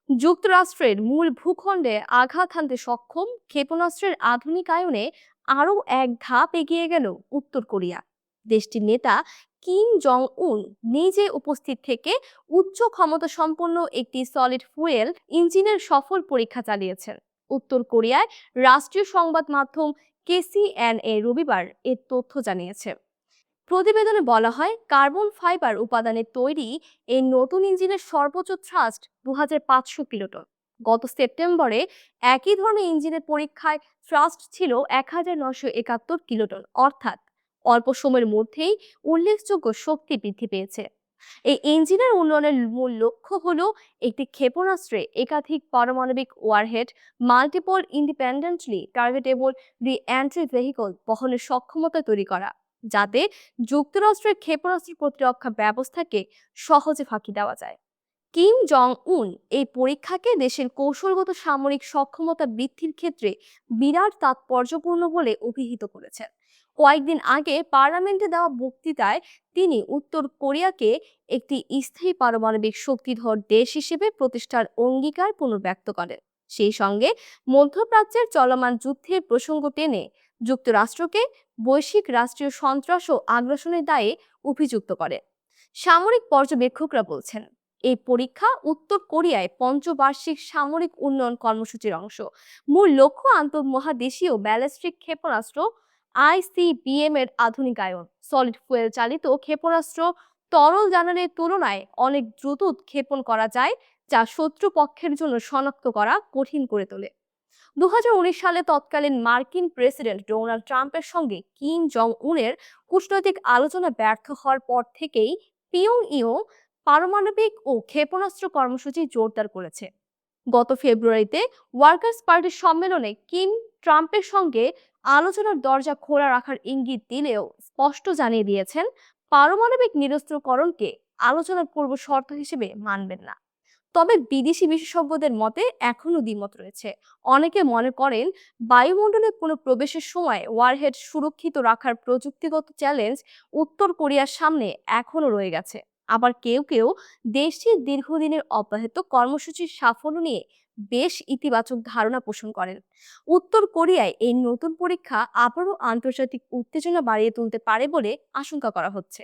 যুক্তরাষ্ট্রের মূল ভূখণ্ডে আঘাত হানতে সক্ষম ক্ষেপণাস্ত্রের আধুনিকায়নে আরও এক ধাপ এগিয়ে গেল উত্তর কোরিয়া। দেশটির নেতা কিম জং উন নিজে উপস্থিত থেকে উচ্চ ক্ষমতা সম্পন্ন একটি সলিড ফুয়েল ইঞ্জিনের সফল পরীক্ষা চালিয়েছেন। উত্তর কোরিয়ায় রাষ্ট্রীয় সংবাদ মাধ্যম কেসিএনএ রবিবার এর তথ্য জানিয়েছে। প্রতিবেদনে বলা হয়, কার্বন ফাইবার উপাদানের তৈরি এই নতুন ইঞ্জিনের সর্বোচ্চ থ্রাস্ট 2500 কিলোটন। গত সেপ্টেম্বরে একই ধরনের ইঞ্জিনের পরীক্ষায় থ্রাস্ট ছিল 1971 কিলোটন, অর্থাৎ অল্প সময়ের মধ্যেই উল্লেখযোগ্য শক্তি বৃদ্ধি পেয়েছে। এই ইঞ্জিনের উন্নয়নের মূল লক্ষ্য হলো একটি ক্ষেপণাস্ত্রে একাধিক পারমাণবিক ওয়ারহেড, মাল্টিপল ইন্ডিপেন্ডেন্টলি টার্গেটেবল রি এন্ট্রি ভেহিকল বহনের সক্ষমতা তৈরি করা, যাতে যুক্তরাষ্ট্রের ক্ষেপণাস্ত্র প্রতিরক্ষা ব্যবস্থাকে সহজে ফাঁকি দেওয়া যায়। কিম জং উন এই পরীক্ষাকে দেশের কৌশলগত সামরিক সক্ষমতা বৃদ্ধির ক্ষেত্রে বিরাট তাৎপর্যপূর্ণ বলে অভিহিত করেছেন। কয়েকদিন আগে পার্লামেন্টে দেওয়া বক্তৃতায় তিনি উত্তর কোরিয়াকে একটি স্থায়ী পারমাণবিক শক্তিধর দেশ হিসেবে প্রতিষ্ঠার অঙ্গীকার পুনর্ব্যক্ত করেন। সেই সঙ্গে মধ্যপ্রাচ্যের চলমান যুদ্ধের প্রসঙ্গ টেনে যুক্তরাষ্ট্রকে বৈশ্বিক রাষ্ট্রীয় সন্ত্রাস ও আগ্রাসনের দায়ে অভিযুক্ত করে। সামরিক পর্যবেক্ষকরা বলছেন, এই পরীক্ষা উত্তর কোরিয়ায় পঞ্চবার্ষিক সামরিক উন্নয়ন কর্মসূচির অংশ। মূল লক্ষ্য আন্তঃমহাদেশীয় ব্যালিস্টিক ক্ষেপণাস্ত্র আইসিবিএম এর আধুনিকায়ন। সলিড ফুয়েল চালিত ক্ষেপণাস্ত্র তরল জ্বালানির তুলনায় অনেক দ্রুত উৎক্ষেপণ করা যায়, যা শত্রুপক্ষের জন্য শনাক্ত করা কঠিন করে তোলে। 2019 সালে তৎকালীন মার্কিন প্রেসিডেন্ট ডোনাল্ড ট্রাম্পের সঙ্গে কিম জং উনের কূটনৈতিক আলোচনা ব্যর্থ হওয়ার পর থেকেই পিয়ংইয়ং পারমাণবিক ও ক্ষেপণাস্ত্র কর্মসূচি জোরদার করেছে। গত ফেব্রুয়ারিতে ওয়ার্কার্স পার্টির সম্মেলনে কিম ট্রাম্পের সঙ্গে আলোচনার দরজা খোলা রাখার ইঙ্গিত দিলেও স্পষ্ট জানিয়ে দিয়েছেন, পারমাণবিক নিরস্ত্রীকরণকে আলোচনার পূর্ব শর্ত হিসেবে মানবেন না। তবে বিদেশি বিশেষজ্ঞদের মতে এখনো দ্বিমত রয়েছে। অনেকে মনে করেন, বায়ুমণ্ডলে কোনো প্রবেশের সময় ওয়ারহেড সুরক্ষিত রাখার প্রযুক্তিগত চ্যালেঞ্জ উত্তর কোরিয়ার সামনে এখনো রয়ে গেছে। আবার কেউ কেউ দেশটির দীর্ঘদিনের অব্যাহত কর্মসূচির সাফল্য নিয়ে বেশ ইতিবাচক ধারণা পোষণ করেন। উত্তর কোরিয়ায় এই নতুন পরীক্ষা আবারও আন্তর্জাতিক উত্তেজনা বাড়িয়ে তুলতে পারে বলে আশঙ্কা করা হচ্ছে।